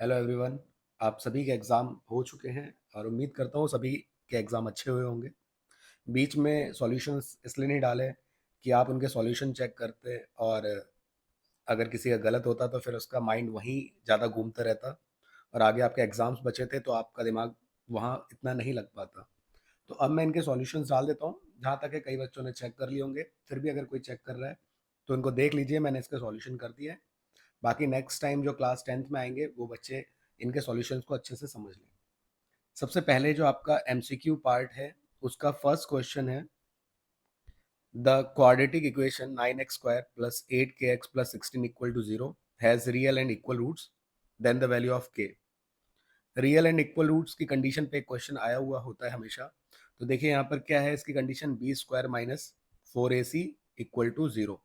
Hello everyone. आप सभी के एग्ज़ाम हो चुके हैं और उम्मीद करता हूँ सभी के एग्ज़ाम अच्छे हुए होंगे। बीच में सॉल्यूशंस इसलिए नहीं डाले कि आप उनके सॉल्यूशन चेक करते और अगर किसी का गलत होता तो फिर उसका माइंड वहीं ज़्यादा घूमता रहता और आगे आपके एग्ज़ाम्स बचे थे तो आपका दिमाग वहाँ इतना नहीं लग पाता। तो अब मैं इनके सॉल्यूशंस डाल देता हूँ, जहाँ तक है कई बच्चों ने चेक कर लिए होंगे, फिर भी अगर कोई चेक कर रहा है तो इनको देख लीजिए, मैंने इसके सॉल्यूशन कर दिए हैं। बाकी नेक्स्ट टाइम जो क्लास 10th में आएंगे वो बच्चे इनके सॉल्यूशंस को अच्छे से समझ लें। सबसे पहले जो आपका एमसीक्यू पार्ट है उसका फर्स्ट क्वेश्चन है, the quadratic equation 9x² plus 8kx plus 16 equal to 0 has real and equal roots, then the value of K. Real and equal roots की कंडीशन पे एक क्वेश्चन आया हुआ होता है हमेशा। तो देखिए यहाँ पर क्या है इसकी condition, B square minus 4ac equal to 0।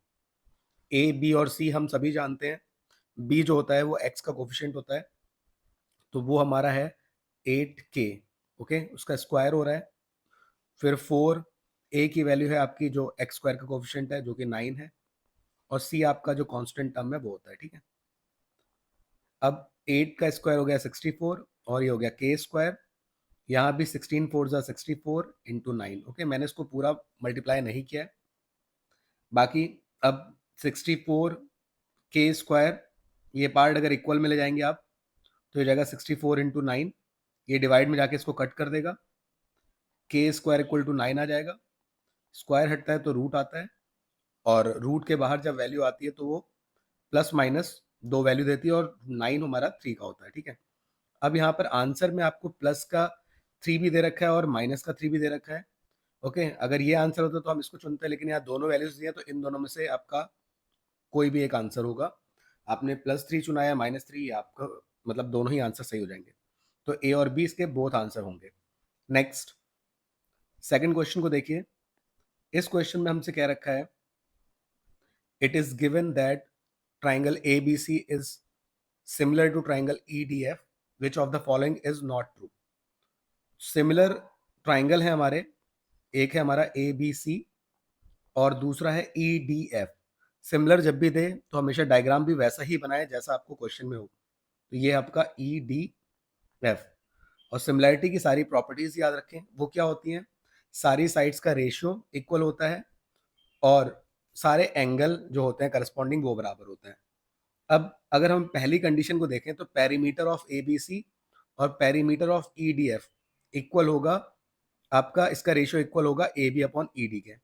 A B और सी हम सभी जानते हैं। बी जो होता है वो एक्स का कोफिशिएंट होता है, तो वो हमारा है 8k। ओके, उसका स्क्वायर हो रहा है। फिर 4, ए की वैल्यू है आपकी जो एक्स स्क्वायर का कोफिशिएंट है जो कि 9 है, और सी आपका जो कांस्टेंट टर्म है वो होता है। ठीक है, अब 8 का स्क्वायर हो गया 64 और ये हो गया के स्क्वायर। यहाँ भी 16 फोर जा 64 इंटू 9। ओके, मैंने इसको पूरा मल्टीप्लाई नहीं किया है। बाकी अब 64 के स्क्वायर, ये पार्ट अगर इक्वल में ले जाएंगे आप तो ये जाएगा 64 इंटू 9, ये डिवाइड में जाके इसको कट कर देगा, के स्क्वायर इक्वल टू 9 आ जाएगा। स्क्वायर हटता है तो रूट आता है, और रूट के बाहर जब वैल्यू आती है तो वो प्लस माइनस दो वैल्यू देती है, और 9 हमारा 3 का होता है। ठीक है, अब यहाँ पर आंसर में आपको प्लस का 3 भी दे रखा है और माइनस का 3 भी दे रखा है। ओके, अगर ये आंसर होता तो हम इसको चुनते, लेकिन यहाँ दोनों वैल्यूज दिए तो इन दोनों में से आपका कोई भी एक आंसर होगा। आपने +3 चुना है -3, आपका मतलब दोनों ही आंसर सही हो जाएंगे। तो ए और बी इसके बोथ आंसर होंगे। नेक्स्ट, सेकंड क्वेश्चन को देखिए। इस क्वेश्चन में हमसे क्या रखा है, it is given that triangle A B C is similar to triangle E D F, which of the following is not true. Similar triangle है हमारे, एक है हमारा ए बी सी और दूसरा है ई डी एफ। सिमिलर जब भी दे तो हमेशा डायग्राम भी वैसा ही बनाए जैसा आपको क्वेश्चन में हो। तो ये आपका ई डी एफ। और सिमिलैरिटी की सारी प्रॉपर्टीज याद रखें, वो क्या होती हैं, सारी साइड्स का रेशियो इक्वल होता है और सारे एंगल जो होते हैं करस्पॉन्डिंग वो बराबर होते हैं। अब अगर हम पहली कंडीशन को देखें तो perimeter of A B C और perimeter of E D F equal होगा, आपका इसका रेशियो इक्वल होगा A B upon E D के।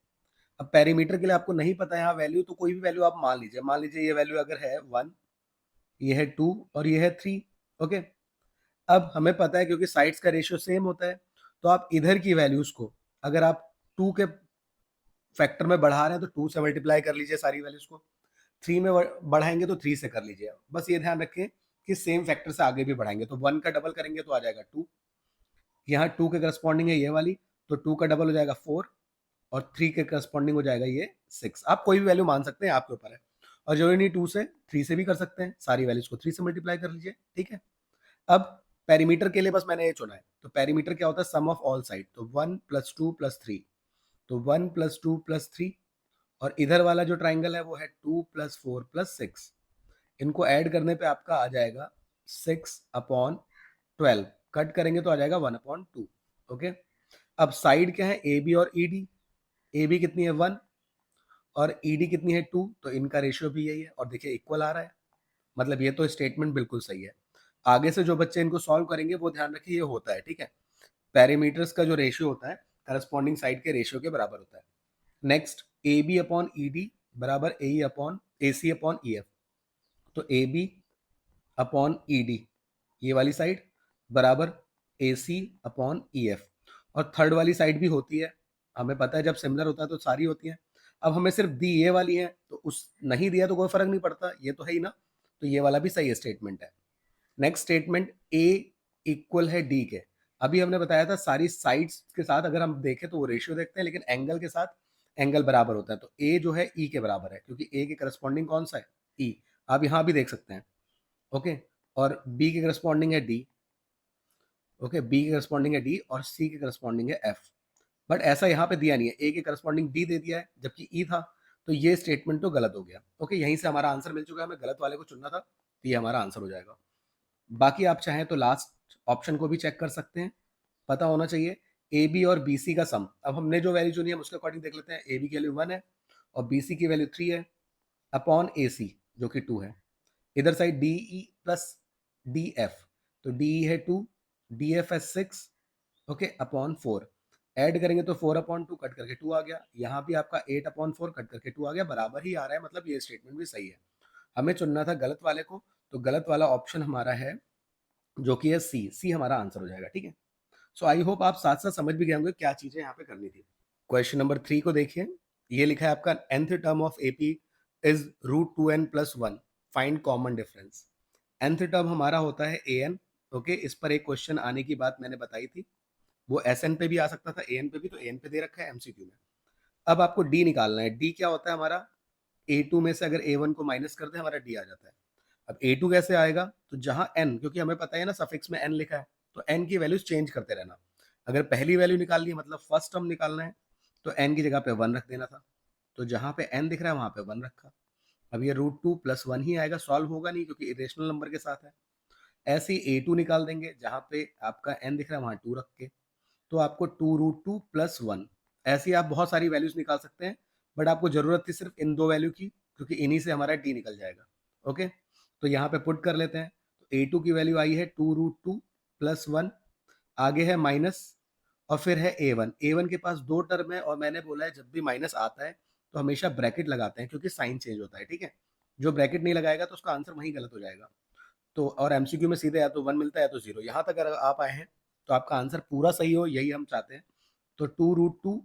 अब पेरीमीटर के लिए आपको नहीं पता है यहाँ वैल्यू, तो कोई भी वैल्यू आप मान लीजिए ये वैल्यू अगर है 1, ये है 2 और ये है 3। ओके, अब हमें पता है क्योंकि साइड्स का रेशियो सेम होता है, तो आप इधर की वैल्यूज को अगर आप 2 के फैक्टर में बढ़ा रहे हैं तो 2 से मल्टीप्लाई कर लीजिए सारी वैल्यूज को, 3 में बढ़ाएंगे तो 3 से कर लीजिए। बस ये ध्यान रखें कि सेम फैक्टर से आगे भी बढ़ाएंगे तो 1 का डबल करेंगे तो आ जाएगा 2, यहाँ 2 के करस्पॉन्डिंग है ये वाली, तो 2 का डबल हो जाएगा 4, और 3 के करस्पॉन्डिंग हो जाएगा ये 6। आप कोई भी वैल्यू मान सकते हैं, आपके ऊपर है। और जरूरी नहीं 2 से, 3 से भी कर सकते हैं, सारी वैल्यूज को 3 से मल्टीप्लाई कर लीजिए। ठीक है, अब पेरीमीटर के लिए बस मैंने ये चुना है, तो पेरीमीटर क्या होता है, सम ऑफ ऑल साइड, तो 1 + 2 + 3, तो 1 + 2 + 3, और इधर वाला जो ट्राइंगल है वो है 2 + 4 + 6। इनको ऐड करने पे आपका आ जाएगा 6/12, कट करेंगे तो आ जाएगा 1/2। ओके, अब साइड क्या है, ए बी और ई डी। ए बी कितनी है 1 और ई डी कितनी है 2, तो इनका रेशियो भी यही है, और देखिए इक्वल आ रहा है, मतलब ये तो स्टेटमेंट बिल्कुल सही है। आगे से जो बच्चे इनको सॉल्व करेंगे वो ध्यान रखिए ये होता है। ठीक है, पैरामीटर्स का जो रेशियो होता है करस्पॉन्डिंग साइड के रेशियो के बराबर होता है। Next, A B upon E D बराबर A upon A C upon E F, तो A B upon E D ये वाली साइड बराबर ए सी अपॉन ई एफ। और थर्ड वाली साइड भी होती है, हमें पता है जब सिमिलर होता है तो सारी होती है। अब हमें सिर्फ दी ये वाली है, तो उस नहीं दिया तो कोई फर्क नहीं पड़ता, ये तो है ही ना, तो ये वाला भी सही स्टेटमेंट है। नेक्स्ट स्टेटमेंट, ए इक्वल है डी के। अभी हमने बताया था सारी साइड्स के साथ अगर हम देखें तो वो रेशियो देखते हैं, लेकिन एंगल के साथ एंगल बराबर होता है, तो ए जो है ई के बराबर है क्योंकि ए के करस्पॉन्डिंग कौन सा है, ई। आप यहाँ भी देख सकते हैं। ओके, और बी के करस्पॉन्डिंग है डी। ओके, बी के करस्पॉन्डिंग है डी और सी के करस्पॉन्डिंग है एफ। बट ऐसा यहाँ पे दिया नहीं है, ए के करस्पॉन्डिंग डी दे दिया है जबकि ई था, तो ये स्टेटमेंट तो गलत हो गया। ओके, यहीं से हमारा आंसर मिल चुका है, हमें गलत वाले को चुनना था, तो ये हमारा आंसर हो जाएगा। बाकी आप चाहें तो लास्ट ऑप्शन को भी चेक कर सकते हैं, पता होना चाहिए ए बी और बी सी का सम। अब हमने जो वैल्यू चुनी है हम उसके अकॉर्डिंग देख लेते हैं। ए बी की वैल्यू 1 है और बी सी की वैल्यू 3 है अपॉन ए सी जो कि 2 है। इधर side D E plus D F, तो डी ई है 2, डी एफ है 6, ओके, अपॉन 4। ऐड करेंगे तो 4 अपॉन 2 कट करके 2 आ गया। यहाँ भी आपका 8 अपॉन 4 कट करके 2 आ गया, बराबर ही आ रहा है, मतलब ये स्टेटमेंट भी सही है। हमें चुनना था गलत वाले को, तो गलत वाला ऑप्शन हमारा है जो कि है सी। सी हमारा आंसर हो जाएगा, ठीक है। सो आई होप आप साथ साथ समझ भी गए होंगे क्या चीजें यहाँ पे करनी थी। क्वेश्चन नंबर 3 को देखिए। ये लिखा है आपका nth term of AP is root two n plus one, find common difference. nth term हमारा होता है an, ओके। इस पर एक क्वेश्चन आने की बात मैंने बताई थी, वो एसएन पे भी आ सकता था, एन पे भी, तो एन पे दे रखा है एमसीक्यू में। अब आपको डी निकालना है। डी क्या होता है हमारा, A2 में से अगर A1 को माइनस कर दे हमारा D आ जाता है। अब A2 कैसे आएगा, तो जहां n, क्योंकि हमें पता है ना सफिक्स में n लिखा है, तो n की वैल्यूज चेंज करते रहना। अगर पहली वैल्यू निकालनी है मतलब फर्स्ट टर्म निकालना है, तो n की जगह पे 1 रख देना था। तो जहां पे n दिख रहा है वहां पे 1 रखा। अब ये रूट टू प्लस वन ही आएगा, सॉल्व होगा नहीं क्योंकि इरेशनल नंबर के साथ है। ऐसे ही A2 निकाल देंगे, जहां पे आपका n दिख रहा है वहां 2 रख के, तो आपको 2√2 प्लस वन। ऐसे ही आप बहुत सारी वैल्यूज निकाल सकते हैं, बट आपको जरूरत थी सिर्फ इन दो वैल्यू की, क्योंकि इन्हीं से हमारा डी निकल जाएगा, ओके। तो यहाँ पे पुट कर लेते हैं। तो ए टू की वैल्यू आई है 2√2 प्लस वन, आगे है माइनस, और फिर है ए वन। ए वन के पास दो टर्म है, और मैंने बोला है जब भी माइनस आता है तो हमेशा ब्रैकेट लगाते हैं, क्योंकि साइन चेंज होता है, ठीक है। जो ब्रैकेट नहीं लगाएगा तो उसका आंसर वहीं गलत हो जाएगा। तो और एमसीक्यू में सीधे या तो 1 मिलता है या तो 0। यहाँ तक अगर आप आए हैं तो आपका आंसर पूरा सही हो, यही हम चाहते हैं। तो 2√2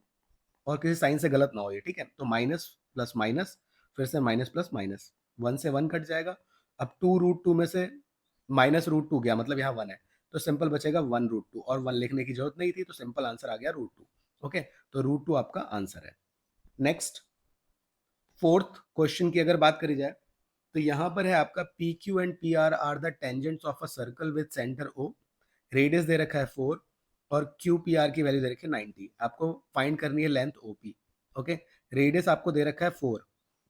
और किसी साइन से गलत ना हो ये, ठीक है। तो माइनस प्लस माइनस, फिर से माइनस प्लस माइनस, 1 से 1 कट जाएगा। अब 2√2 में से -√2 गया, मतलब यहाँ 1 है, तो सिंपल बचेगा 1√2, और 1 लिखने की जरूरत नहीं थी, तो सिंपल आंसर आ गया √2, ओके। तो √2 आपका आंसर है। नेक्स्ट, फोर्थ क्वेश्चन की अगर बात करी जाए, तो यहाँ पर है आपका P Q and P R the tangents of a circle with centre O, radius दे रखा है 4, और क्यू पी आर की वैल्यू दे रखी है 90। आपको फाइंड करनी है length O P, okay. Radius आपको दे रखा है 4,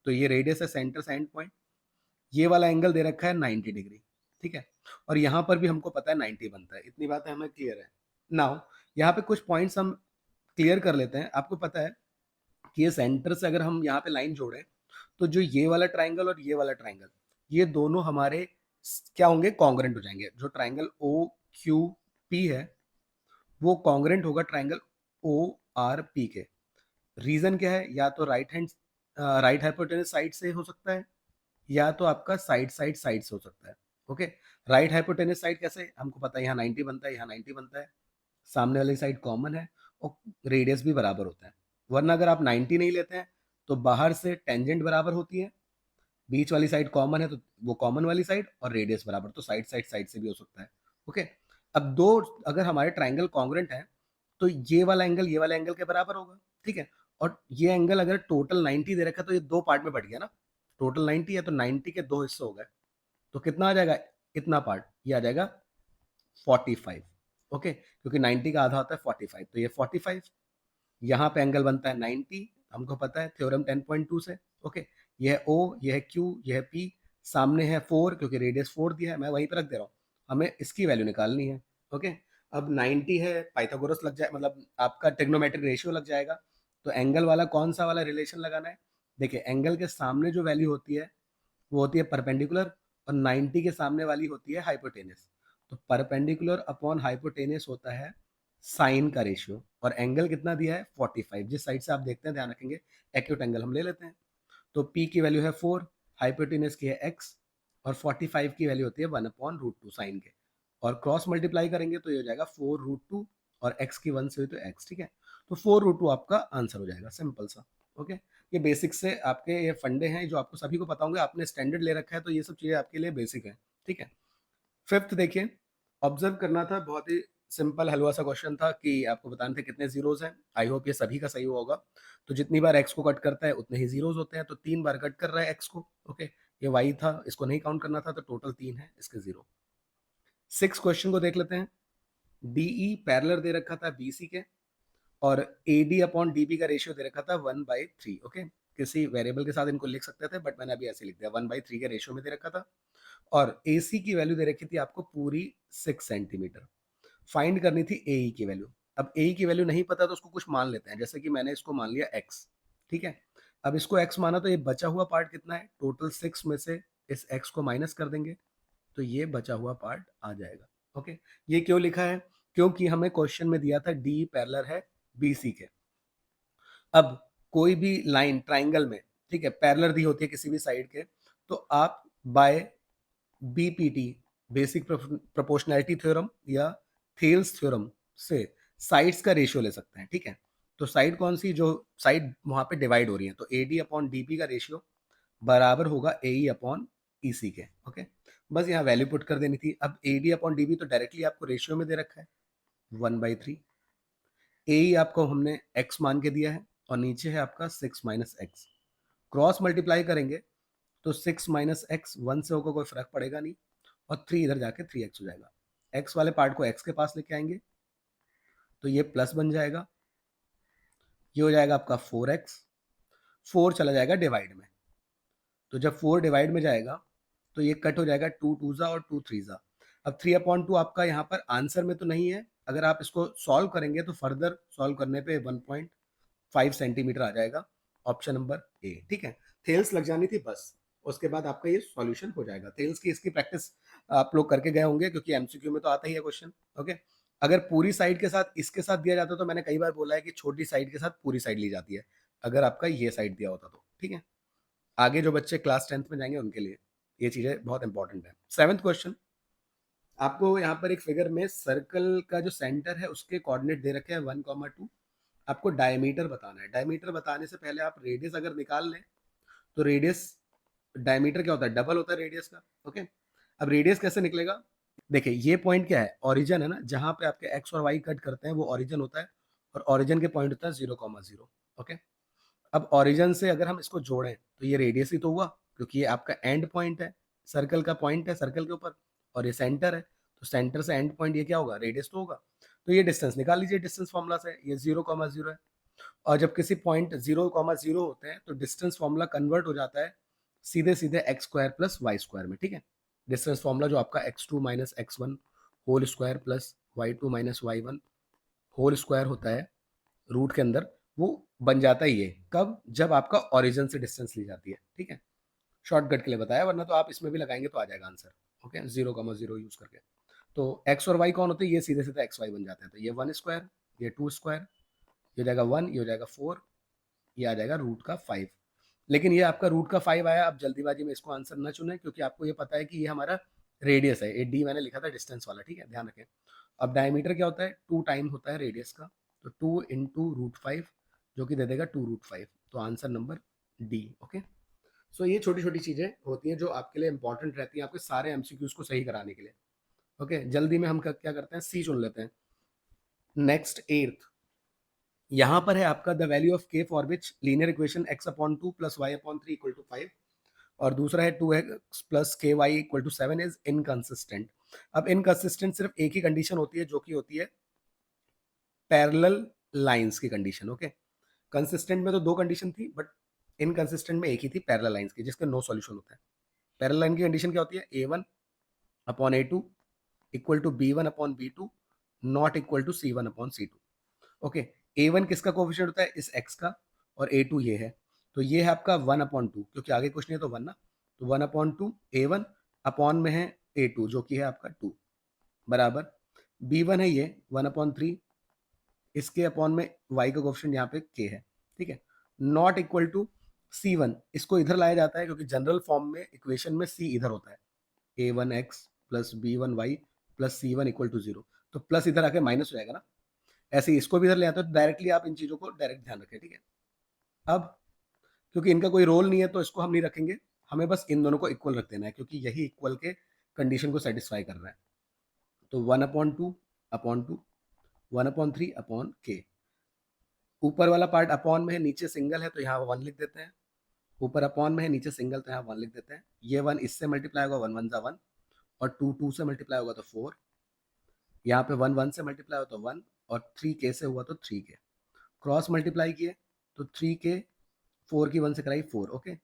तो ये रेडियस है सेंटर साइड पॉइंट। ये वाला एंगल दे रखा है 90 डिग्री, ठीक है। और यहाँ पर भी हमको पता है 90 बनता है, इतनी बातें हमें क्लियर है। नाउ यहाँ पे कुछ पॉइंट्स हम क्लियर कर लेते हैं। आपको पता है कि ये सेंटर से अगर हम यहाँ पे लाइन जोड़े, तो जो ये वाला ट्राइंगल और ये वाला ट्राइंगल, ये दोनों हमारे क्या होंगे, कॉन्ग्रेंट हो जाएंगे। जो ट्राइंगल ओ क्यू पी है वो कॉन्ग्रेंट होगा ट्राइंगल ओ आर पी के। रीजन क्या है, या तो राइट हाइपोटेनस साइड से हो सकता है, या तो आपका साइड से हो सकता है, ओके। राइट हाइपोटेनस साइड कैसे, हमको पता है यहाँ 90 बनता है, यहाँ 90 बनता है, सामने वाली साइड कॉमन है, और रेडियस भी बराबर होता है। वरना अगर आप 90 नहीं लेते हैं तो बाहर से टेंजेंट बराबर होती है, बीच वाली साइड कॉमन है तो वो कॉमन वाली साइड, और रेडियस बराबर, तो साइड से भी हो सकता है, ओके। अब दो अगर हमारे ट्राइंगल कॉन्ग्रेंट है, तो ये वाला एंगल के बराबर होगा, ठीक है। और ये एंगल अगर टोटल 90 दे रखा है तो ये दो पार्ट में बढ़ गया ना, टोटल 90 है तो 90 के दो हिस्से हो गए, तो कितना आ जाएगा, इतना पार्ट ये आ जाएगा 45, ओके, क्योंकि 90 का आधा होता है 45, तो ये 45। यहाँ पे एंगल बनता है 90, हमको पता है थ्योरम 10.2 से, ओके। ये है ओ, ये है क्यू, ये है पी, सामने है 4 क्योंकि रेडियस 4 दिया है, मैं वहीं पर रख दे रहा हूँ। हमें इसकी वैल्यू निकालनी है, ओके। अब 90 है, पाइथागोरस लग जाए, मतलब आपका ट्रिग्नोमेट्रिक रेशियो लग जाएगा। तो एंगल वाला कौन सा वाला रिलेशन लगाना है, देखिए एंगल के सामने जो वैल्यू होती है वो होती है परपेंडिकुलर, और 90 के सामने वाली होती है हाइपोटेनस। तो परपेंडिकुलर अपॉन हाइपोटेनस होता है साइन का रेशियो, और एंगल कितना दिया है 45। जिस साइड से आप देखते हैं ध्यान रखेंगे, एक्यूट एंगल हम ले लेते हैं। तो P की वैल्यू है 4, हाइपोटेनस की है x, और 45 की वैल्यू होती है 1/√2 साइन के, और क्रॉस मल्टीप्लाई करेंगे तो ये हो जाएगा 4√2, और x की 1 से हुई तो x, ठीक है। तो 4√2 आपका आंसर हो जाएगा, सिंपल सा, ओके। ये बेसिक से आपके ये फंडे हैं जो आपको सभी को पता होंगे, आपने स्टैंडर्ड ले रखा है तो ये सब चीज़ें आपके लिए बेसिक है, ठीक है। फिफ्थ देखिए, ऑब्जर्व करना था, बहुत ही सिंपल हलवा सा क्वेश्चन था कि आपको बताने थे कितने जीरोज हैं। आई होप ये सभी का सही हुआ होगा। तो जितनी बार एक्स को कट करता है उतने ही जीरोज होते हैं, तो 3 बार कट कर रहा है एक्स को, ओके। ये वाई था, इसको नहीं काउंट करना था, तो टोटल 3 है, इसके 0। सिक्स क्वेश्चन को देख लेते हैं। डीई पैरेलल दे रखा था बीसी के, और AD अपॉन DB का रेशियो दे रखा था 1/3, ओके। किसी वेरिएबल के साथ इनको लिख सकते थे, बट मैंने अभी ऐसे लिख दिया, 1/3 के रेशियो में दे रखा था। और AC की वैल्यू दे रखी थी आपको पूरी 6 सेंटीमीटर। फाइंड करनी थी AE की वैल्यू। अब AE की वैल्यू नहीं पता तो उसको कुछ मान लेते हैं, जैसे कि मैंने इसको मान लिया x, ठीक है। अब इसको x माना तो ये बचा हुआ पार्ट कितना है, टोटल 6 में से इस x को माइनस कर देंगे तो ये बचा हुआ पार्ट आ जाएगा। ओके, ये क्यों लिखा है, क्योंकि हमें क्वेश्चन में दिया था डी पैरेलल है BC के। अब कोई भी लाइन ट्राइंगल में, ठीक है, पैरेलल दी होती है किसी भी साइड के, तो आप by BPT, basic proportionality theorem या थेल्स थ्योरम से साइड्स का रेशियो ले सकते हैं, ठीक है। तो साइड कौन सी, जो साइड वहां पे डिवाइड हो रही है, तो AD अपॉन DP का रेशियो बराबर होगा AE अपॉन EC के। ओके, बस यहाँ वैल्यू पुट कर देनी थी। अब AD अपॉन DB तो डायरेक्टली आपको रेशियो में दे रखा है 1/3। AE आपको हमने x मान के दिया है और नीचे है आपका 6 माइनस एक्स। क्रॉस मल्टीप्लाई करेंगे तो 6 माइनस एक्स 1 से होगा, कोई फर्क पड़ेगा नहीं, और 3 इधर जाके 3x हो जाएगा। x वाले पार्ट को x के पास लेके आएंगे तो ये प्लस बन जाएगा, ये हो जाएगा आपका 4x। 4 चला जाएगा डिवाइड में, तो जब 4 डिवाइड में जाएगा तो ये कट हो जाएगा, 2 टू जा और 2 थ्री जा। अब 3/2 आपका यहाँ पर आंसर में तो नहीं है, अगर आप इसको सॉल्व करेंगे तो फर्दर सॉल्व करने पे 1.5 सेंटीमीटर आ जाएगा, ऑप्शन नंबर ए, ठीक है। थेल्स लग जानी थी बस, उसके बाद आपका ये सॉल्यूशन हो जाएगा। थेल्स की इसकी प्रैक्टिस आप लोग करके गए होंगे क्योंकि एमसीक्यू में तो आता ही है क्वेश्चन। ओके, अगर पूरी साइड के साथ इसके साथ दिया जाता तो मैंने कई बार बोला है कि छोटी साइड के साथ पूरी साइड ली जाती है, अगर आपका ये साइड दिया होता तो, ठीक है। आगे जो बच्चे क्लास 10th में जाएंगे उनके लिए ये चीजें बहुत इंपॉर्टेंट है। 7th क्वेश्चन, आपको यहाँ पर एक फिगर में सर्कल का जो सेंटर है उसके कोऑर्डिनेट दे रखे हैं 1,2। आपको डायमीटर बताना है। डायमीटर बताने से पहले आप रेडियस अगर निकाल लें तो रेडियस, डायमीटर क्या होता है, डबल होता है रेडियस का। ओके, अब रेडियस कैसे निकलेगा, देखिए ये पॉइंट क्या है, ओरिजिन है ना, जहां पे आपके एक्स और वाई कट करते हैं वो ओरिजिन होता है, और ओरिजिन के पॉइंट होता है 0,0। ओके, अब ओरिजिन से अगर हम इसको जोड़ें तो ये रेडियस ही तो हुआ, क्योंकि ये आपका एंड पॉइंट है, सर्कल का पॉइंट है सर्कल के ऊपर, और ये सेंटर है, तो सेंटर से एंड पॉइंट ये क्या होगा, रेडियस तो होगा। तो ये डिस्टेंस निकाल लीजिए, डिस्टेंस फॉर्मूला से ये 0,0 है। और जब किसी पॉइंट 0,0 होते हैं तो डिस्टेंस फॉर्मूला कन्वर्ट हो जाता है सीधे सीधे x square plus y square में, ठीक है। डिस्टेंस फॉर्मूला जो आपका x2 minus x1 whole square plus y2 minus y1 whole square होता है रूट के अंदर, वो बन जाता है ये कब, जब आपका ओरिजिन से डिस्टेंस ली जाती है, ठीक है। शॉर्टकट के लिए बताया, वरना तो आप इसमें भी लगाएंगे तो आ जाएगा आंसर। ओके, 0,0 यूज करके। तो x और y कौन होते हैं, ये सीधे सीधे एक्स वाई बन जाते हैं, तो ये 1 स्क्वायर, ये 2 स्क्वायर, ये हो जाएगा 1, ये हो जाएगा 4, ये आ जाएगा रूट का 5। लेकिन ये आपका रूट का 5 आया, अब जल्दीबाजी में इसको आंसर न चुने, क्योंकि आपको ये पता है कि ये हमारा रेडियस है, ये डी मैंने लिखा था डिस्टेंस वाला, ठीक है, ध्यान रखें। अब डायमीटर क्या होता है, 2 टाइम होता है रेडियस का, तो 2 इंटू रूट 5 जो कि दे देगा 2√5, तो आंसर नंबर डी। ओके, सो ये छोटी छोटी चीजें होती हैं जो आपके लिए इंपॉर्टेंट रहती हैं आपके सारे एमसीक्यूज को सही कराने के लिए। ओके, जल्दी में हम क्या करते हैं, सी चुन लेते हैं। नेक्स्ट 8th, यहाँ पर है आपका the value of K for which linear equation x/2 plus y/3 equal to 5, और दूसरा है 2x plus K Y equal to 7 is inconsistent. अब इनकंसिस्टेंट सिर्फ एक ही कंडीशन होती है जो कि होती है पैरेलल लाइंस की कंडीशन। ओके, कंसिस्टेंट में तो 2 कंडीशन थी, बट इनकंसिस्टेंट में एक ही थी, पैरेलल लाइंस की, जिसके नो सॉल्यूशन होता है। पैरेलल लाइन की कंडीशन क्या होती है, a1/a2 equal to b1/b2 not equal to c1/c2। Okay, a1 किसका कोफिशिएंट होता है, इस x का, और a2 ये है, तो ये है आपका 1/2, क्योंकि आगे कुछ नहीं है तो 1 ना, तो 1/2 a1 अपॉन में है a2 जो कि है आपका 2 बराबर b1 है ये 1/3, इसके अपॉन में y का कोफिशिएंट यहाँ पे k है, ठीक है, नॉट इक्वल टू c1, इसको इधर लाया जाता है क्योंकि जनरल फॉर्म में इक्वेशन में c इधर होता है, a1x plus b1y plus c1 equal to 0, तो प्लस इधर आके माइनस हो जाएगा ना, ऐसे ही इसको भी इधर ले आते हो, तो डायरेक्टली आप इन चीजों को डायरेक्ट ध्यान रखें, ठीक है। अब क्योंकि इनका कोई रोल नहीं है तो इसको हम नहीं रखेंगे, हमें बस इन दोनों को इक्वल रख देना है क्योंकि यही इक्वल के कंडीशन को सेटिस्फाई कर रहा है। तो 1/2/2 1/3 ऊपर वाला पार्ट अपॉन में है, नीचे सिंगल है तो यहाँ 1 लिख देते हैं, ऊपर अपॉन में है नीचे सिंगल तो यहाँ 1 लिख देते हैं। ये 1 इससे मल्टीप्लाई होगा 1 1 जा 1, और 2 2 से मल्टीप्लाई होगा तो 4, यहाँ पे 1 1 से मल्टीप्लाई होगा तो 1, और 3 के से हुआ तो 3 के, क्रॉस मल्टीप्लाई किए तो 3 के 4 की 1 से कराई 4। ओके,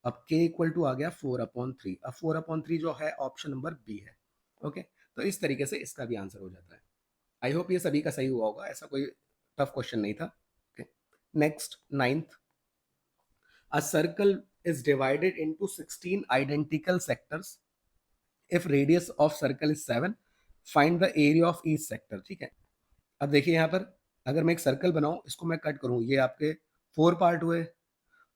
अब k इक्वल टू आ गया 4/3। अब 4/3 जो है ऑप्शन नंबर बी है। ओके, तो इस तरीके से इसका भी आंसर हो जाता है। आई होप ये सभी का सही हुआ होगा, ऐसा कोई टफ क्वेश्चन नहीं था। Okay, next 9th, a circle is divided into 16 identical sectors. If radius of circle is 7, find the area of each sector। ठीक है, अब देखिए यहाँ पर अगर मैं एक सर्कल बनाऊं, इसको मैं कट करूं, ये आपके 4 पार्ट हुए,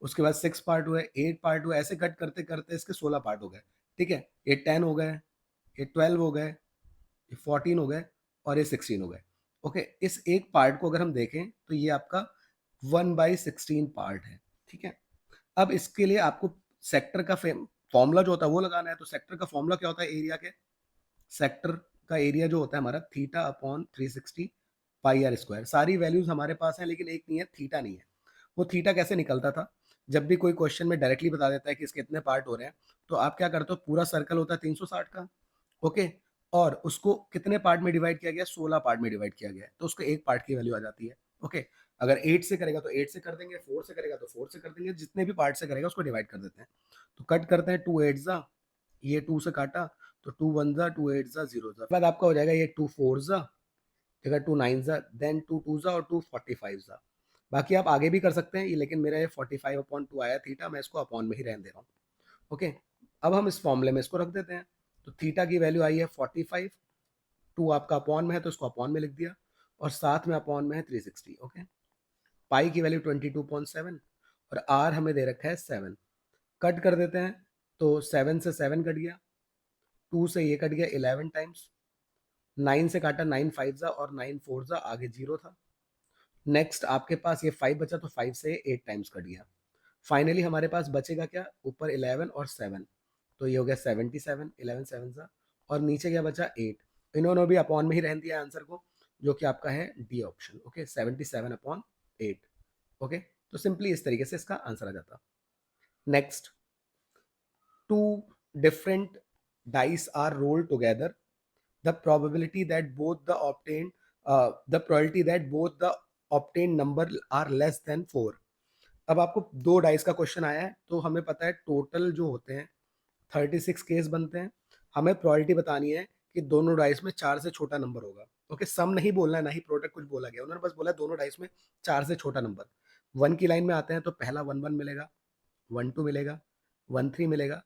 उसके बाद 6 पार्ट हुए, 8 पार्ट हुए, ऐसे कट करते करते इसके 16 पार्ट हो गए। ठीक है, ये 10 हो गए, ये 12 हो गए, ये 14 हो गए और ये 16 हो गए। ओके, इस एक पार्ट को अगर हम देखें तो ये आपका 1/16 पार्ट है। ठीक है, अब इसके लिए आपको सेक्टर का फॉर्मूला जो होता है वो लगाना है। तो सेक्टर का फॉर्मूला क्या होता है एरिया के? सेक्टर का एरिया जो होता है हमारा θ/360 पाई आर स्क्वायर। सारी वैल्यूज हमारे पास हैं लेकिन एक नहीं है, थीटा नहीं है। वो थीटा कैसे निकलता था? जब भी कोई क्वेश्चन में डायरेक्टली बता देता है कि इसके इतने पार्ट हो रहे हैं, तो आप क्या करते हो, पूरा सर्कल होता है 360 का। ओके, और उसको कितने पार्ट में डिवाइड किया गया? 16 पार्ट में डिवाइड किया गया है, तो उसको एक पार्ट की वैल्यू आ जाती है। ओके, अगर 8 से करेगा तो 8 से कर देंगे, 4 से करेगा तो 4 से कर देंगे, जितने भी पार्ट से करेगा उसको डिवाइड कर देते हैं। तो कट करते हैं, 2 8 जा, ये 2 से काटा तो 2 1 जा, 2 8 जा, 0 जा, बाद आपका हो जाएगा ये 2 4 जा, ठीक है, 2 9 जा, देन 2 2 जा और 2 45 जा। बाकी आप आगे भी कर सकते हैं ये, लेकिन मेरा ये 45/2 आया थीटा, मैं इसको अपॉन में ही रहने दे रहा हूँ। ओके, अब हम इस फॉर्मूले में इसको रख देते हैं। तो थीटा की वैल्यू आई है 45, 2 आपका अपॉन में है तो इसको अपॉन में लिख दिया, और साथ में अपॉन में है 360। ओके, पाई की वैल्यू 22.7 और आर हमें दे रखा है 7। कट कर देते हैं, तो 7 से 7 कट गया, 2 से ये कट गया 11 टाइम्स, 9 से काटा 9 5 जा और 9 4 जा, आगे 0 था। नेक्स्ट आपके पास ये 5 बचा तो 5 से 8 टाइम्स कट गया। फाइनली हमारे पास बचेगा क्या? ऊपर 11 और 7, तो ये हो गया 77, 11 7 जा, और नीचे क्या बचा? 8। इन्होंने भी अपॉन में ही रहने दिया आंसर को, जो कि आपका है डी ऑप्शन। ओके, 77/8। ओके, तो सिंपली इस तरीके से इसका आंसर आ जाता। Next, 2 different dice are rolled together, the probability that both the obtained number are less than 4। अब आपको 2 डाइस का क्वेश्चन आया है, तो हमें पता है टोटल जो होते हैं 36 केस बनते हैं। हमें प्रोबेबिलिटी बतानी है कि दोनों डाइस में 4 से छोटा नंबर होगा। ओके, सम नहीं बोलना है, ना ही प्रोडक्ट कुछ बोला गया, उन्होंने बस बोला दोनों डाइस में 4 से छोटा नंबर। 1 की लाइन में आते हैं तो पहला 1 1 मिलेगा, 1 2 मिलेगा, 1 3 मिलेगा,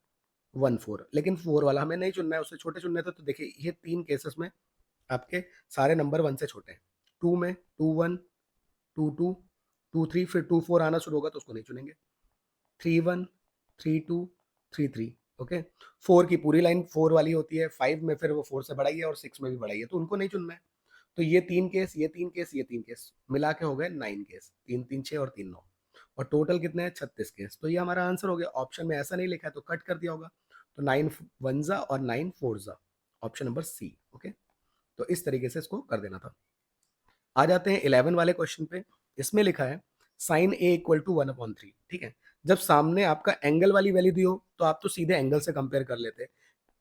1 4, लेकिन 4 वाला हमें नहीं चुनना है, उससे छोटे चुनने थे। तो देखिए ये 3 केसेस में आपके सारे नंबर 1 से छोटे हैं। 2 में 2 1, 2 2, 2 3, फिर 2 4 आना शुरू होगा तो उसको नहीं चुनेंगे। 3 1, 3 2, 3 3। ओके, 4 की पूरी लाइन 4 वाली होती है, 5 में फिर वो 4 से बढ़ाई है और 6 में भी बढ़ाई है, तो उनको नहीं चुनना है। तो ये 3 केस, ये 3 केस, ये 3 केस मिला के हो गए 9 केस, 3 3 6 और 3 9, और टोटल कितने हैं? 36 केस। तो ये हमारा आंसर हो गया। ऑप्शन में ऐसा नहीं लिखा है तो कट कर दिया होगा, तो 9 1 जा और 9 4 जा, ऑप्शन नंबर सी। ओके, तो इस तरीके से इसको कर देना था। आ जाते हैं 11 वाले क्वेश्चन पे। इसमें लिखा है साइन ए इक्वल टू 1/3। ठीक है, जब सामने आपका एंगल वाली वैल्यू दी हो तो आप तो सीधे एंगल से कंपेयर कर लेते,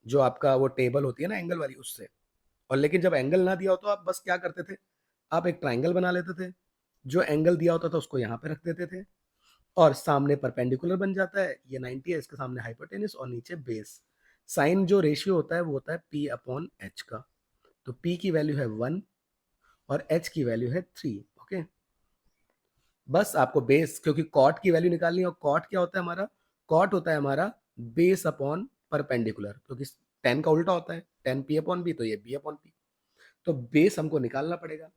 जो आपका वो टेबल होती है ना एंगल वाली, उससे। और लेकिन जब एंगल ना दिया हो तो आप बस क्या करते थे, आप एक ट्राइंगल बना लेते थे, जो एंगल दिया होता था उसको यहाँ पे रख देते थे, और सामने परपेंडिकुलर बन जाता है, ये 90 है, इसके सामने हाइपोटेनस और नीचे बेस। साइन जो रेशियो होता है वो होता है p/h का। तो p की वैल्यू है 1 और h की वैल्यू है 3। ओके, बस आपको बेस, क्योंकि कॉट की वैल्यू निकालनी है, और कॉट क्या होता है हमारा? कॉट होता है हमारा बेस अपॉन परपेंडिकुलर, क्योंकि 10 का उल्टा होता है, 10 p/b, तो ये b/p। तो बेस हमको निकालना पड़ेगा।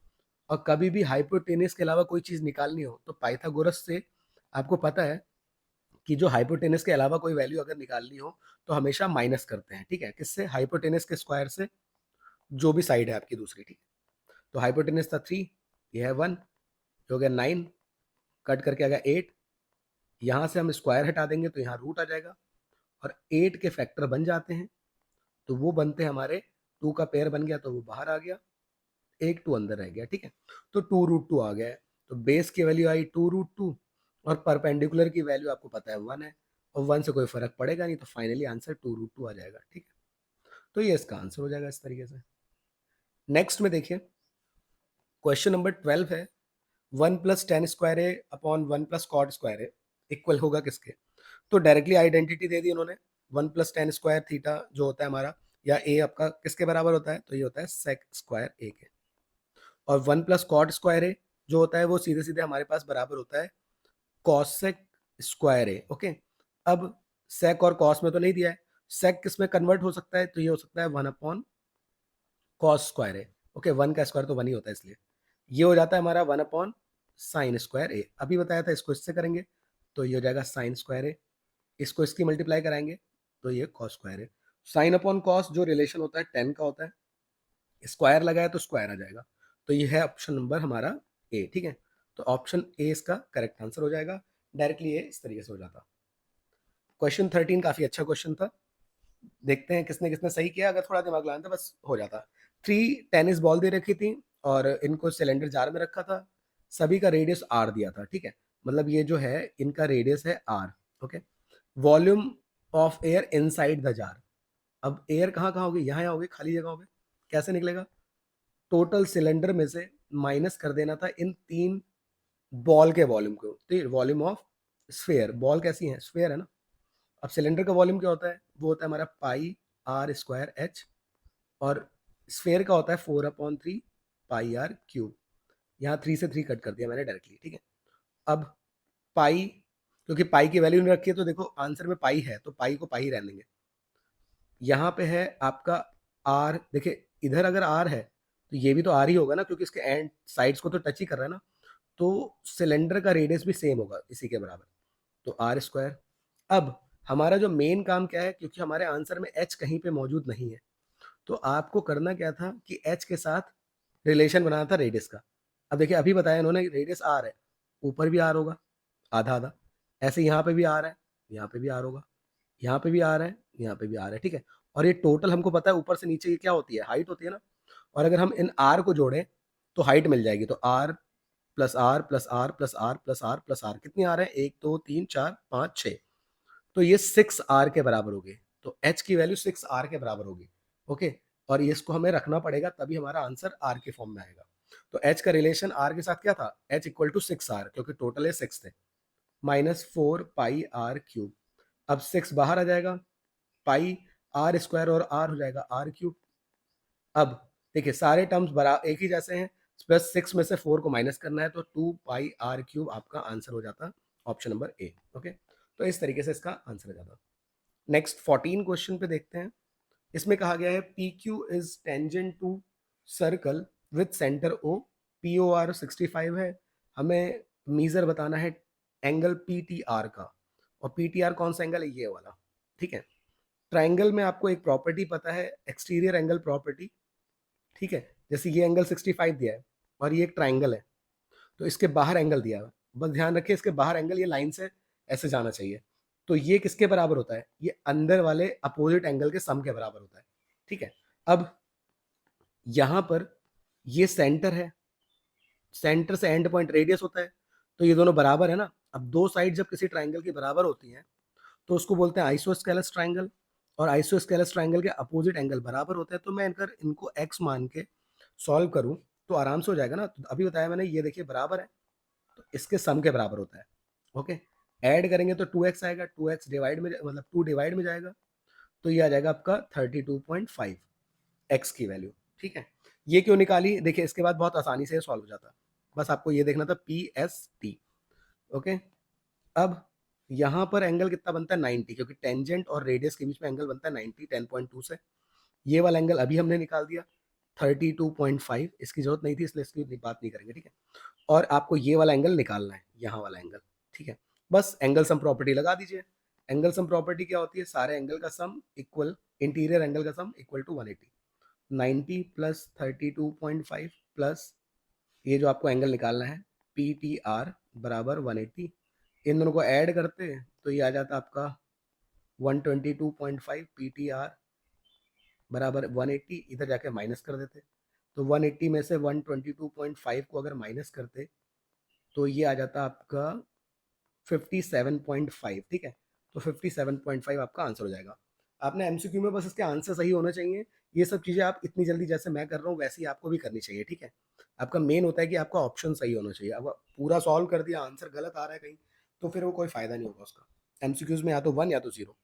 और कभी भी हाइपोटेनस के अलावा कोई चीज निकालनी हो तो पाइथागोरस से आपको पता है कि जो हाइपोटेनस के अलावा कोई वैल्यू अगर निकालनी हो तो हमेशा माइनस करते हैं। ठीक है, किससे? हाइपोटेनस के स्क्वायर से, जो भी साइड है आपकी दूसरी। ठीक है, तो हाइपोटेनस था 3, ये है 1, हो गया 9, कट करके आ गया 8, यहाँ से हम स्क्वायर हटा देंगे तो यहाँ रूट आ जाएगा, और 8 के फैक्टर बन जाते हैं, तो वो बनते हैं हमारे 2 का पेयर बन गया तो वो बाहर आ गया, एक 2 अंदर रह गया। ठीक है, तो 2√2 आ गया है। तो बेस की वैल्यू आई 2√2, और परपेंडिकुलर की वैल्यू आपको पता है 1 है, और 1 से कोई फर्क पड़ेगा नहीं, तो फाइनली आंसर 2√2 आ जाएगा। ठीक है, तो ये इसका आंसर हो जाएगा इस तरीके से। नेक्स्ट में देखिए, क्वेश्चन नंबर 12 है 1 + tan² A upon 1 + cot² A equal होगा किसके? तो डायरेक्टली आइडेंटिटी दे दी उन्होंने, 1 + tan स्क्वायर थीटा जो होता है हमारा, या ए आपका किसके बराबर होता है, तो ये होता है सेक स्क्वायर ए के। और 1 + कॉट स्क्वायर ए जो होता है वो सीधे सीधे हमारे पास बराबर होता है कॉसेक स्क्वायर ए। ओके, अब सेक और कॉस में तो नहीं दिया है, सेक किस में कन्वर्ट हो सकता है, तो ये हो सकता है 1 कॉस स्क्वायर ए। ओके, 1 का स्क्वायर तो 1 ही होता है, इसलिए ये हो जाता है हमारा 1 साइन स्क्वायर ए। अभी बताया था इसको इससे करेंगे तो ये हो जाएगा साइन स्क्वायर ए, इसको इसकी मल्टीप्लाई कराएंगे तो ये कॉस स्क्वायर है। साइन अपॉन कॉस जो रिलेशन होता है 10 का होता है, स्क्वायर लगाया तो स्क्वायर आ जाएगा। तो ये है ऑप्शन नंबर हमारा ए। ठीक है, तो ऑप्शन ए इसका करेक्ट आंसर हो जाएगा। डायरेक्टली ये इस तरीके से हो जाता। क्वेश्चन 13 काफी अच्छा क्वेश्चन था, देखते हैं किसने किसने सही किया। अगर थोड़ा दिमाग लगाना था बस हो जाता। 3 टेनिस बॉल दे रखी थी और इनको सिलेंडर जार में रखा था, सभी का रेडियस आर दिया था। ठीक है, मतलब ये जो है इनका रेडियस है R. Okay, volume of air inside the jar. अब एयर कहाँ कहाँ होगी, यहाँ यहाँ होगी खाली जगह होगी, कैसे निकलेगा, टोटल सिलेंडर में से माइनस कर देना था इन 3 बॉल के वॉल्यूम को। तो वॉल्यूम ऑफ स्फेयर, बॉल कैसी है, स्फेयर है ना। अब सिलेंडर का वॉल्यूम क्या होता है, वो होता है हमारा पाई आर स्क्वायर एच, और स्फेयर का होता है 4/3 पाई आर क्यूब। यहाँ 3 से 3 कट कर दिया मैंने डायरेक्टली। ठीक है, अब पाई, क्योंकि पाई की वैल्यू नहीं रखी है तो देखो आंसर में पाई है तो पाई को पाई रहने देंगे। यहाँ पे है आपका आर, देखिए इधर अगर आर है तो ये भी तो आर ही होगा ना, क्योंकि इसके एंड साइड्स को तो टच ही कर रहा है ना। तो सिलेंडर का रेडियस भी सेम होगा इसी के बराबर, तो आर स्क्वायर। अब हमारा जो मेन काम क्या है, क्योंकि हमारे आंसर में एच कहीं पे मौजूद नहीं है, तो आपको करना क्या था कि एच के साथ रिलेशन बनाना था रेडियस का। अब देखिए अभी बताया इन्होंने रेडियस आर है, ऊपर भी आर होगा आधा आधा, ऐसे यहाँ पे भी आर है, यहाँ पे भी आर होगा, यहाँ पे भी आ रहा है, यहाँ पे भी आ रहा है। ठीक है, और ये टोटल हमको पता है ऊपर से नीचे ये क्या होती है, हाइट होती है ना। और अगर हम इन आर को जोड़ें तो हाइट मिल जाएगी, तो R plus R plus R plus R plus R plus R कितनी आ रहे हैं, 1 2 3 4 5 6, तो ये 6 आर के बराबर होगी। तो एच की वैल्यू 6 आर के बराबर होगी। ओके, और ये इसको हमें रखना पड़ेगा तभी हमारा आंसर आर के फॉर्म में आएगा। तो एच का रिलेशन आर के साथ क्या था, एच इक्वल टू 6 आर, क्योंकि टोटल है 6 थे, -4 पाई आर क्यूब। अब 6 बाहर आ जाएगा, पाई आर स्क्वायर और आर हो जाएगा आर क्यूब। अब देखिए सारे टर्म्स बराबर एक ही जैसे हैं, प्लस 6 में से 4 को माइनस करना है तो 2 पाई आर क्यूब आपका आंसर हो जाता, ऑप्शन नंबर ए। ओके, तो इस तरीके से इसका आंसर हो जाता। नेक्स्ट 14 क्वेश्चन पे देखते हैं। इसमें कहा गया है P Q is tangent to circle with centre O, P O R 65 है, हमें मीजर बताना है एंगल पी टी आर का। और पी टी आर कौन सा एंगल है, ये वाला। ठीक है, ट्राइंगल में आपको एक प्रॉपर्टी पता है, एक्सटीरियर एंगल प्रॉपर्टी। ठीक है, जैसे ये एंगल 65 दिया है और ये एक ट्राइंगल है, तो इसके बाहर एंगल दिया है, बस ध्यान रखिए इसके बाहर एंगल ये लाइन से ऐसे जाना चाहिए। तो ये किसके बराबर होता है, ये अंदर वाले अपोजिट एंगल के सम के बराबर होता है। ठीक है, अब यहां पर ये सेंटर है, सेंटर से एंड पॉइंट रेडियस होता है, तो ये दोनों बराबर है ना। अब दो साइड जब किसी ट्राइंगल की बराबर होती हैं तो उसको बोलते हैं आइसोस्केलस ट्राइंगल, और आइसोस्केलस ट्राइंगल के अपोजिट एंगल बराबर होते हैं। तो मैं अगर इनको एक्स मान के सॉल्व करूं तो आराम से हो जाएगा ना। तो अभी बताया मैंने, ये देखिए बराबर है तो इसके सम के बराबर होता है। ओके, ऐड करेंगे तो 2x आएगा, 2x डिवाइड में मतलब 2 डिवाइड में जाएगा, तो ये आ जाएगा आपका 32.5 x की वैल्यू। ठीक है, ये क्यों निकाली, देखिए इसके बाद बहुत आसानी से सॉल्व हो जाता, बस आपको ये देखना था पी एस टी। ओके, अब यहाँ पर एंगल कितना बनता है 90, क्योंकि टेंजेंट और रेडियस के बीच में एंगल बनता है 90 10.2 से। ये वाला एंगल अभी हमने निकाल दिया 32.5, इसकी जरूरत नहीं थी इसलिए इसकी बात नहीं करेंगे। ठीक है, और आपको ये वाला एंगल निकालना है, यहाँ वाला एंगल। ठीक है, बस एंगल सम प्रॉपर्टी लगा दीजिए। एंगल सम प्रॉपर्टी क्या होती है, सारे एंगल का सम इक्वल इंटीरियर एंगल का sum equal to 180, 90 plus 32.5 plus ये जो आपको एंगल निकालना है पी टी आर बराबर 180, इन दोनों को ऐड करते तो ये आ जाता आपका 122.5 पी टी आर बराबर 180, इधर जाके माइनस कर देते, तो 180 में से 122.5 को अगर माइनस करते तो ये आ जाता आपका 57.5। ठीक है, तो 57.5 आपका आंसर हो जाएगा। आपने एमसीक्यू में बस इसके आंसर सही होने चाहिए, ये सब चीज़ें आप इतनी जल्दी जैसे मैं कर रहा हूँ वैसे ही आपको भी करनी चाहिए। ठीक है, आपका मेन होता है कि आपका ऑप्शन सही होना चाहिए। अब पूरा सॉल्व कर दिया आंसर गलत आ रहा है कहीं तो फिर वो कोई फ़ायदा नहीं होगा उसका। एमसीक्यूज में या तो 1 या तो 0।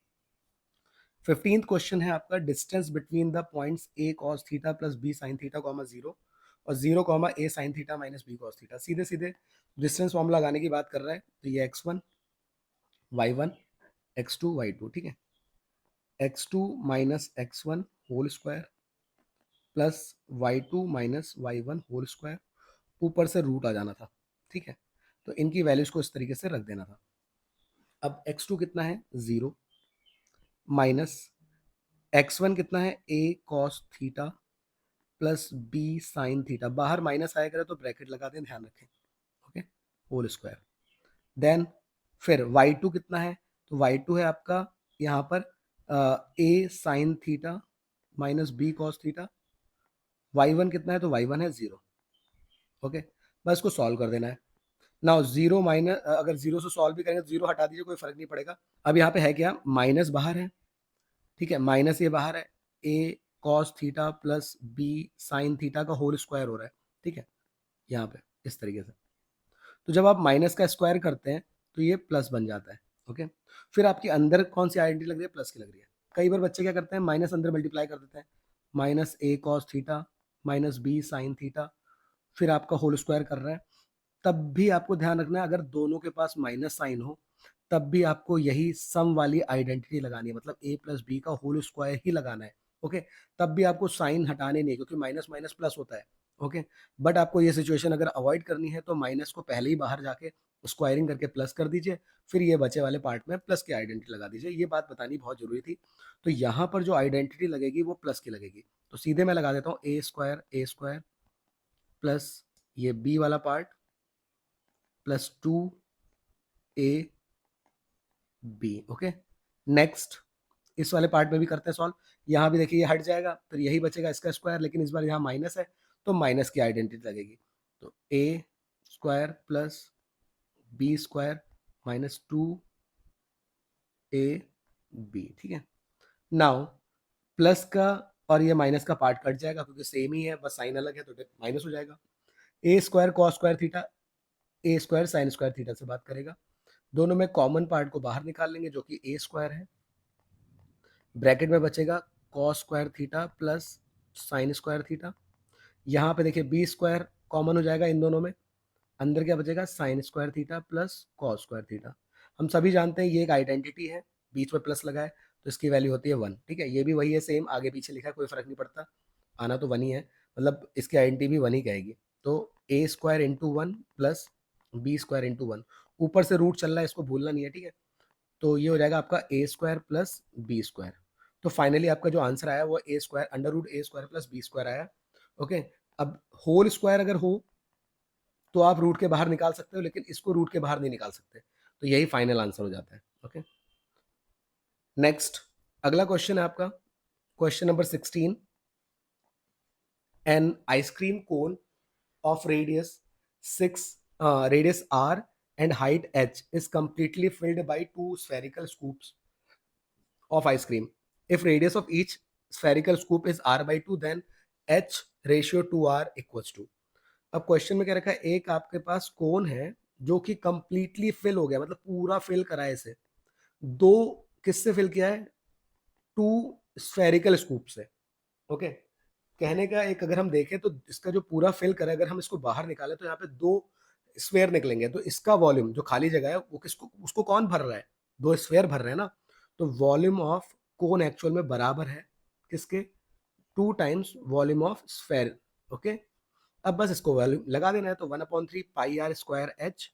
15th क्वेश्चन है आपका, distance between the points a cos theta plus b sin theta comma 0 और 0 comma a sin theta minus b cos theta. सीधे सीधे डिस्टेंस फॉर्मूला लगाने की बात कर रहा है, तो ये x1 y1 x2 y2, ठीक है। x2 minus x1 whole square plus y2 minus y1 whole square, ऊपर से रूट आ जाना था, ठीक है। तो इनकी वैल्यूज को इस तरीके से रख देना था। अब x2 कितना है 0 माइनस x1 कितना है a cos theta plus b sin theta, बाहर माइनस आया करे तो ब्रैकेट लगा दें, ध्यान रखें, ओके, होल स्क्वायर। देन फिर y2 कितना है, तो y2 है आपका यहाँ पर a sin theta minus b cos theta. y1 कितना है, तो y1 है 0, ओके। बस इसको सॉल्व कर देना है। नाउ 0 माइनस, अगर 0 से सॉल्व भी करेंगे तो 0 हटा दीजिए, कोई फर्क नहीं पड़ेगा। अब यहाँ पे है क्या, माइनस बाहर है, ठीक है, माइनस ये बाहर है, a cos theta plus b sin theta का होल स्क्वायर हो रहा है, ठीक है, यहाँ पे इस तरीके से। तो जब आप माइनस का स्क्वायर करते हैं तो ये प्लस बन जाता है, ओके। फिर आपकी अंदर कौन सी आइडेंटिटी लग रही है, प्लस की लग रही है। कई बार बच्चे क्या करते हैं, माइनस अंदर मल्टीप्लाई कर देते हैं, minus a cos theta minus b sin theta, फिर आपका होल स्क्वायर कर रहा है। तब भी आपको ध्यान रखना है, अगर दोनों के पास माइनस साइन हो तब भी आपको यही सम वाली आइडेंटिटी लगानी है, मतलब a प्लस बी का होल स्क्वायर ही लगाना है, ओके। तब भी आपको साइन हटाने नहीं, क्योंकि माइनस माइनस प्लस होता है, ओके। बट आपको ये सिचुएशन अगर अवॉइड करनी है तो माइनस को पहले ही बाहर जाके स्क्वायरिंग करके प्लस कर दीजिए, फिर ये बचे वाले पार्ट में प्लस की आइडेंटिटी लगा दीजिए। ये बात बतानी बहुत जरूरी थी। तो यहाँ पर जो आइडेंटिटी लगेगी वो प्लस की लगेगी, तो सीधे मैं लगा देता हूँ a स्क्वायर प्लस ये b वाला part plus 2ab, okay. Next इस वाले पार्ट में भी करते हैं सॉल्व। यहाँ भी देखिए ये हट जाएगा, फिर यही बचेगा इसका स्क्वायर, लेकिन इस बार यहाँ माइनस है तो माइनस की आइडेंटिटी लगेगी। तो a square plus b square minus 2ab, ठीक है। नाउ प्लस का और ये माइनस का पार्ट कट जाएगा, क्योंकि सेम ही है, बस साइन अलग है, तो माइनस हो जाएगा। a square cos square theta, a square sine square theta से बात करेगा। दोनों में कॉमन पार्ट को बाहर निकाल लेंगे, जो कि a स्क्वायर है, ब्रैकेट में बचेगा cos square theta plus sine square theta. यहाँ पे देखिए बी स्क्वायर कॉमन हो जाएगा इन दोनों में, अंदर क्या बचेगा sine square theta plus cos square theta. हम सभी जानते हैं ये एक आइडेंटिटी है, बीच में प्लस लगा है तो इसकी वैल्यू होती है 1, ठीक है। ये भी वही है, सेम आगे पीछे लिखा है, कोई फर्क नहीं पड़ता, आना तो 1 ही है, मतलब इसकी आइडेंटिटी भी 1 ही कहेगी। तो a square into 1 plus B square into 1, ऊपर से रूट चल रहा है, इसको भूलना नहीं है, ठीक है। तो ये हो जाएगा आपका a square plus B square. तो फाइनली आपका जो आंसर आया वो a square under root a square plus B square आया, ओके। अब होल स्क्वायर अगर हो तो आप रूट के बाहर निकाल सकते हो, लेकिन इसको रूट के बाहर नहीं निकाल सकते, तो यही फाइनल आंसर हो जाता है, ओके। नेक्स्ट अगला क्वेश्चन है आपका, question number 16। An ice cream cone of radius 6 radius r and height h is completely filled by two spherical scoops of ice cream. If radius of each spherical scoop is r by 2, then h ratio 2r equals to। अब question में क्या रखा है, एक आपके पास कोन है जो कि कंप्लीटली फिल हो गया, मतलब पूरा फिल करा है इसे, दो किससे फिल किया है, टू स्फेरिकल स्कूप से, ओके। कहने का एक अगर हम देखें तो इसका जो पूरा फिल करें, अगर हम इसको बाहर निकालें तो यहाँ पे दो स्फेयर निकलेंगे, तो इसका वॉल्यूम जो खाली जगह है वो किसको, उसको कौन भर रहा है, दो स्फेयर भर रहे हैं ना। तो वॉल्यूम ऑफ कोन एक्चुअल में बराबर है किसके, 2 times volume of sphere, okay. अब बस इसको वॉल्यूम लगा देना है, तो 1/3 पाई आर स्क्वायर एच,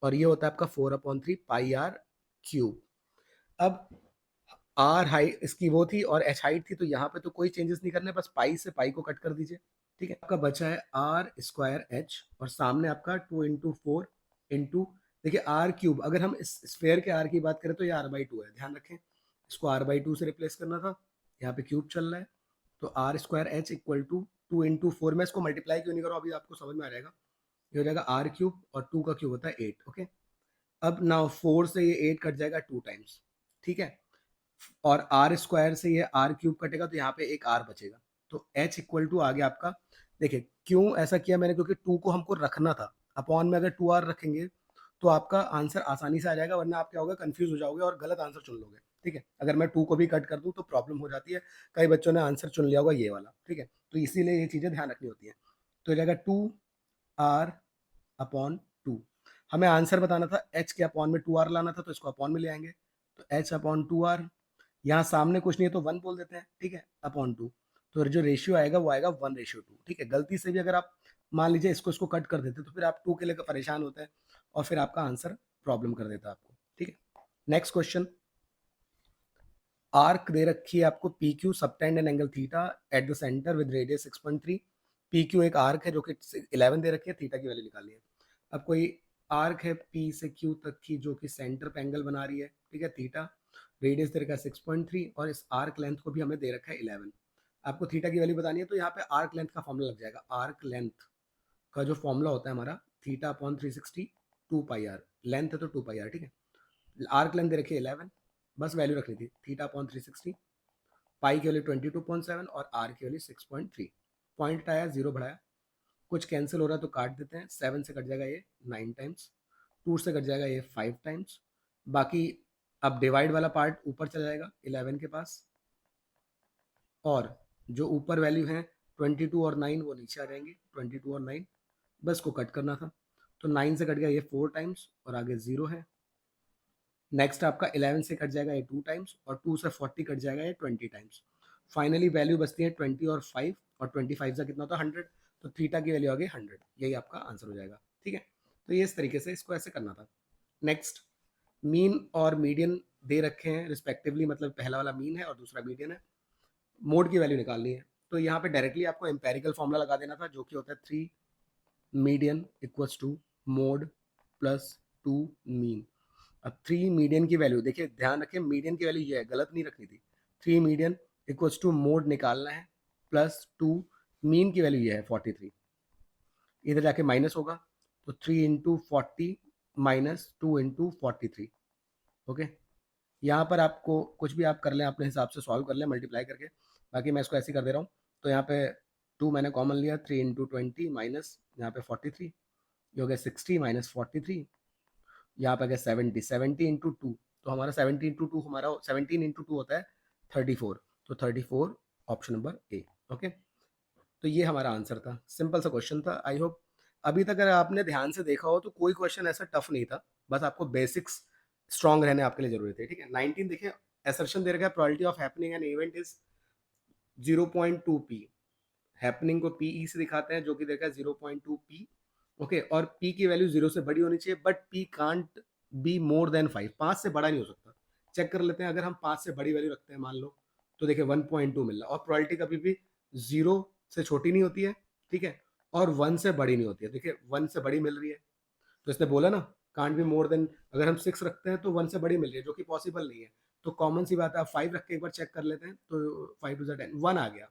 और ये होता है आपका 4/3 पाई आर क्यूब। अब आर हाइट इसकी वो थी और एच हाइट थी, तो यहाँ पे तो कोई चेंजेस नहीं करने, बस पाई से पाई को कट कर दीजिए, ठीक है। आपका बचा है आर स्क्वायर एच, और सामने आपका 2 × 4 इंटू, देखिए आर क्यूब, अगर हम इस स्फेयर के आर की बात करें तो ये r/2 है, ध्यान रखें, इसको r/2 से रिप्लेस करना था, यहाँ पे क्यूब चल रहा है, तो R square H equal to 2 × 4, मैं इसको मल्टीप्लाई क्यों नहीं करूँ, अभी आपको समझ में आ जाएगा। ये हो जाएगा आर क्यूब, और 2 का क्यूब होता है 8, ओके। अब नाउ 4 से ये 8 कट जाएगा 2 टाइम्स, ठीक है, और आर स्क्वायर से ये आर क्यूब कटेगा, तो यहाँ पे एक आर बचेगा, तो एच इक्वल टू आ गया आपका। देखिए क्यों ऐसा किया मैंने, क्योंकि 2 को हमको रखना था, अपॉन में अगर 2r रखेंगे तो आपका आंसर आसानी से आ जाएगा, वरना आप क्या होगा, कन्फ्यूज़ हो जाओगे और गलत आंसर चुन लोगे, ठीक है? अगर मैं 2 को भी कट कर दूँ तो प्रॉब्लम हो जाती है, कई बच्चों ने आंसर चुन लिया होगा ये वाला, ठीक है? तो इसीलिए ये चीज़ें ध्यान रखनी होती हैं। तो हो जाएगा 2r/2। हमें आंसर बताना था, h के अपॉन में 2r लाना था, तो इसको अपॉन में ले आएँगे, तो h/2r। यहाँ सामने कुछ नहीं है तो 1 बोल देते हैं, ठीक है? अपॉन 2, तो जो रेशियो आएगा वो आएगा 1:2, ठीक है? गलती से भी अगर आप मान लीजिए इसको कट कर देते तो फिर आप 2 के लिए परेशान होते हैं और फिर आपका आंसर प्रॉब्लम कर देता आपको, ठीक है? नेक्स्ट क्वेश्चन, आर्क दे रखी है आपको PQ subtend an angle theta at the centre with radius 6.3। PQ एक आर्क है जो कि 11 दे रखी है, थीटा की वैल्यू निकालनी है। अब कोई आर्क है P से Q तक की जो कि सेंटर पे एंगल बना रही है, ठीक है? थीटा, रेडियस दे रखा है 6.3 और इस आर्क लेंथ को भी हमें दे रखा है 11। आपको थीटा की वैल्यू बतानी है, तो यहाँ पे आर्क लेंथ का फॉर्मूला लग जाएगा। आर्क लेंथ का जो फॉर्मूला होता है हमारा, theta upon 360 2 pi R, length है तो 2 पाई आर, ठीक है? आर्क लेंथ दे रखी है 11, बस वैल्यू रखनी थी, थीटा अपॉन 360, पाई की वैल्यू 22.7 और आर की वैल्यू 6.3। पॉइंट हटाया, जीरो बढ़ाया, कुछ कैंसिल हो रहा है तो काट देते हैं। 7 से कट जाएगा ये 9 टाइम्स, 2 से कट जाएगा ये 5 टाइम्स, बाकी अब डिवाइड वाला पार्ट ऊपर चला जाएगा 11 के पास, और जो ऊपर वैल्यू है 22 और 9 वो नीचे आ जाएंगे, 22 और 9, बस को कट करना था। तो 9 से कट गया ये 4 टाइम्स और आगे 0 है। नेक्स्ट आपका 11 से कट जाएगा ये 2 टाइम्स और 2 से 40 कट जाएगा ये 20 टाइम्स। फाइनली वैल्यू बचती है 20 और 5, और 25 से कितना होता है 100, तो थीटा की वैल्यू आ गई 100। यही आपका आंसर हो जाएगा, ठीक है? तो ये इस तरीके से इसको ऐसे करना था। नेक्स्ट, मीन और मीडियन दे रखे हैं रिस्पेक्टिवली, मतलब पहला वाला मीन है और दूसरा मीडियन है। मोड की वैल्यू निकालनी है, तो यहाँ पे डायरेक्टली आपको एम्पेरिकल फॉर्मूला लगा देना था, जो कि होता है 3 median equals to mode plus 2 mean. अब 3 मीडियन की वैल्यू देखिए, ध्यान रखें मीडियन की वैल्यू ये है, गलत नहीं रखनी थी। 3 मीडियन इक्वल्स टू मोड निकालना है प्लस 2 मीन की वैल्यू ये है 43, इधर जाके माइनस होगा, तो 3 इंटू 40 माइनस 2 इंटू 43। ओके, यहाँ पर आपको कुछ भी आप कर लें, अपने हिसाब से सॉल्व कर लें मल्टीप्लाई करके, बाकी मैं इसको ऐसे ही कर दे रहा हूँ। तो यहाँ पे 2 मैंने कॉमन लिया, 3 इंटू 20 माइनस यहाँ पे 43, ये हो गया 60 माइनस 43, यहाँ पे गया 70, 70 इंटू 2, तो हमारा 70 इंटू 2 हमारा 17 इंटू 2 होता है 34, तो 34 ऑप्शन नंबर ए। ओके, तो ये हमारा आंसर था, सिंपल सा क्वेश्चन था। आई होप अभी तक अगर आपने ध्यान से देखा हो तो कोई क्वेश्चन ऐसा टफ नहीं था, बस आपको बेसिक्स स्ट्रांग रहने आपके लिए जरूरी थे, ठीक है? 19 देखिए, असर्शन दे रखा है probability of happening an event is 0.2 P. Happening को पीई से दिखाते हैं, जो कि देखा है 0.2 पी। ओके, और पी की वैल्यू 0 से बड़ी होनी चाहिए, but P can't be more than 5, 5 से बड़ा नहीं हो सकता। चेक कर लेते हैं, अगर हम 5 से बड़ी वैल्यू रखते हैं मान लो, तो देखिए 1.2 मिल रहा है, और प्रोबेबिलिटी कभी भी 0 से छोटी नहीं होती है, ठीक है? और 1 से बड़ी नहीं होती है, देखिए 1 से बड़ी मिल रही है, तो इसने बोला ना कांट बी मोर देन, अगर हम 6 रखते हैं तो 1 से बड़ी मिल रही है, जो कि पॉसिबल नहीं है। तो कॉमन सी बात है, आप 5 रख के एक बार चेक कर लेते हैं, तो 5 टू 10, 1 आ गया,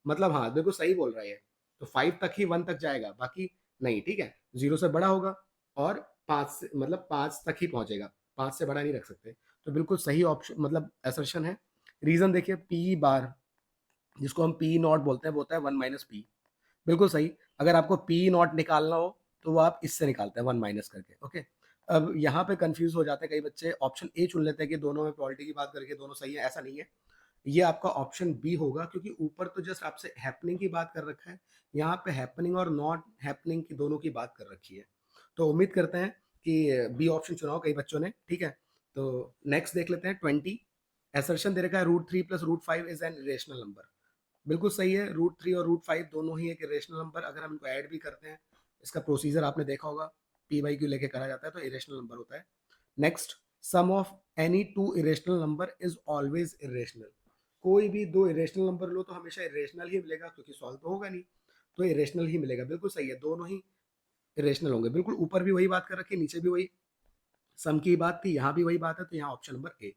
मतलब हाँ बिल्कुल सही बोल रहा है ये। तो 5 तक ही 1 तक जाएगा, बाकी नहीं, ठीक है? 0 से बड़ा होगा और 5 से, मतलब 5 तक ही पहुंचेगा, 5 से बड़ा नहीं रख सकते। तो बिल्कुल सही ऑप्शन, मतलब असर्शन है। रीजन देखिए, पी बार जिसको हम पी नॉट बोलते हैं वो होता है 1 माइनस पी, बिल्कुल सही। अगर आपको पी नॉट निकालना हो तो वो आप इससे निकालते हैं 1 माइनस करके। ओके, अब यहाँ पे कंफ्यूज हो जाते हैं कई बच्चे, ऑप्शन ए चुन लेते हैं कि दोनों में प्रोबेबिलिटी की बात करके दोनों सही है, ऐसा नहीं है। ये आपका ऑप्शन बी होगा, क्योंकि ऊपर तो जस्ट आपसे हैपनिंग की बात कर रखा है, यहाँ पे हैपनिंग और नॉट हैपनिंग की दोनों की बात कर रखी है। तो उम्मीद करते हैं कि बी ऑप्शन चुनाव कई बच्चों ने, ठीक है? तो नेक्स्ट देख लेते हैं 20। असर्शन दे रखा है √3 plus √5 is an irrational number. बिल्कुल सही है, √3 और √5 दोनों ही एक इरेशनल नंबर, अगर हम इनको ऐड भी करते हैं, इसका प्रोसीजर आपने देखा होगा, पी बाई क्यू लेके करा जाता है, तो इरेशनल नंबर होता है। Next, sum of any two irrational number is always irrational. कोई भी दो इरेशनल नंबर लो तो हमेशा इरेशनल ही मिलेगा, क्योंकि सॉल्व तो होगा नहीं, तो इरेशनल ही मिलेगा। बिल्कुल सही है, दोनों ही इरेशनल होंगे। बिल्कुल ऊपर भी वही बात कर रखी है, नीचे भी वही सम की बात थी, यहाँ भी वही बात है, तो यहाँ ऑप्शन नंबर ए।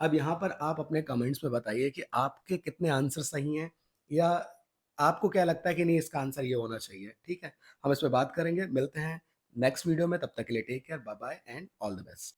अब यहाँ पर आप अपने कमेंट्स में बताइए कि आपके कितने आंसर सही हैं, या आपको क्या लगता है कि नहीं इसका आंसर ये होना चाहिए, ठीक है? हम इस पे बात करेंगे, मिलते हैं नेक्स्ट वीडियो में, तब तक के लिए take care, bye bye and all the best.